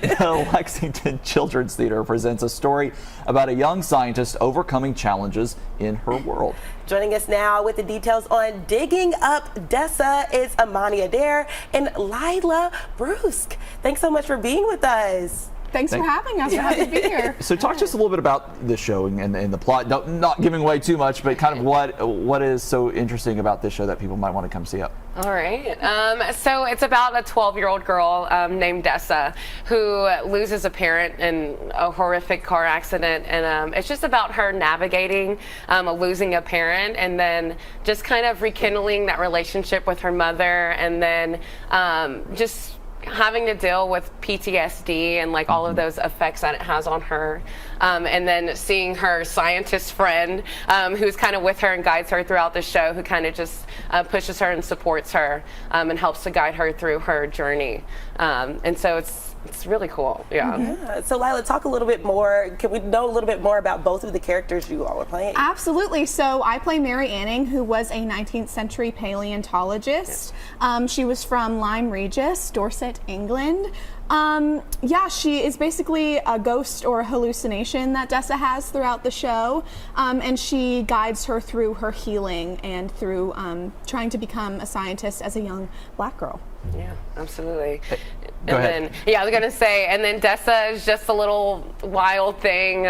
The Lexington Children's Theater presents a story about a young scientist overcoming challenges in her world. Joining us now with the details on Digging Up Dessa is Amoni, Adair, and Leila, Bruske. Thanks so much for being with us. Thanks for having us. We're happy to be here. So talk to us a little bit about the show and the plot. Not giving away too much, but kind of what is so interesting about this show that people might want to come see up. All right. So it's about a 12-year-old girl named Dessa who loses a parent in a horrific car accident. And it's just about her navigating losing a parent and then just kind of rekindling that relationship with her mother, and then just having to deal with PTSD and like all of those effects that it has on her, and then seeing her scientist friend who's kind of with her and guides her throughout the show, who kind of just pushes her and supports her and helps to guide her through her journey, and so it's really cool. Yeah. So Leila, talk a little bit more. Can we know a little bit more about both of the characters you all are playing? Absolutely. So I play Mary Anning, who was a 19th century paleontologist. She was from Lyme Regis, Dorset, England. She is basically a ghost or a hallucination that Dessa has throughout the show, and she guides her through her healing and through trying to become a scientist as a young black girl. Yeah, absolutely. Go ahead. I was gonna say, and then Dessa is just a little wild thing.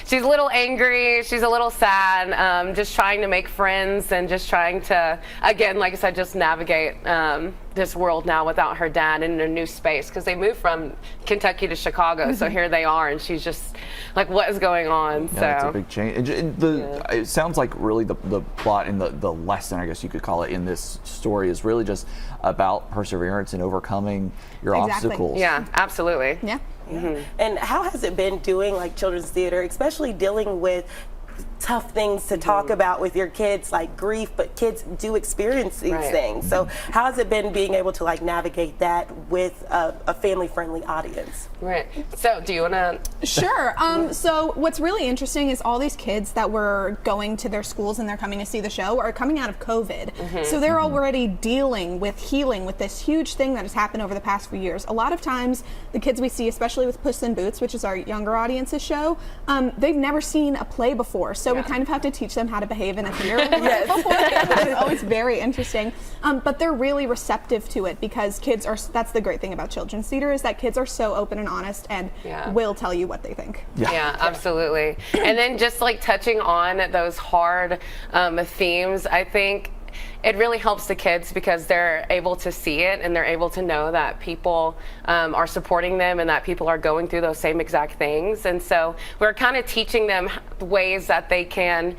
She's a little angry, she's a little sad, just trying to make friends and just trying to, again, like I said, just navigate this world now without her dad in a new space, because they moved from Kentucky to Chicago, so here they are, and she's just like, what is going on? Yeah, it's a big change. It sounds like really the plot and the lesson, I guess you could call it, in this story is really just about perseverance and overcoming your obstacles. Yeah, absolutely. Yeah. And how has it been doing like children's theater, especially dealing with tough things to talk about with your kids, like grief, but kids do experience these things. So how has it been being able to like navigate that with a family-friendly audience? Right. So do you want to? Sure. So what's really interesting is all these kids that were going to their schools and they're coming to see the show are coming out of COVID. So they're already dealing with healing with this huge thing that has happened over the past few years. A lot of times the kids we see, especially with Puss in Boots, which is our younger audience's show, they've never seen a play before. So we kind of have to teach them how to behave in a theater. It's always very interesting. But they're really receptive to it because kids are, that's the great thing about children's theater, is that kids are so open and honest and will tell you what they think. Yeah, absolutely. And then just like touching on those hard themes, I think it really helps the kids because they're able to see it and they're able to know that people are supporting them and that people are going through those same exact things. And so we're kind of teaching them ways that they can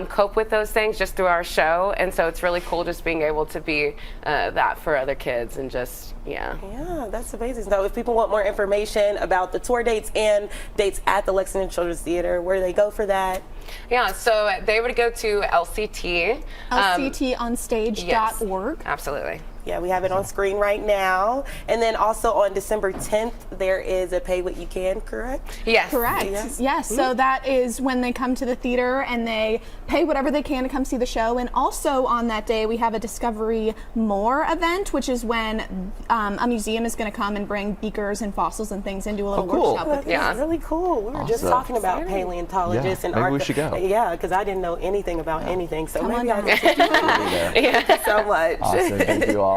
cope with those things just through our show. And so it's really cool just being able to be that for other kids and just, Yeah, that's amazing. So if people want more information about the tour dates and dates at the Lexington Children's Theater, where do they go for that? Yeah, so they would go to LCT. LCTonstage.org. Yes, absolutely. Yeah, we have it on screen right now. And then also on December 10th, there is a Pay What You Can, correct? Yes. Correct. Yes. So that is when they come to the theater and they pay whatever they can to come see the show. And also on that day, we have a Discovery More event, which is when a museum is going to come and bring beakers and fossils and things and do a little workshop with you. Yeah, really cool. We were just talking about paleontologists and maybe we should go. Yeah, because I didn't know anything about anything. So Come maybe on I'll down. Thank you so much. Awesome. Thank you all.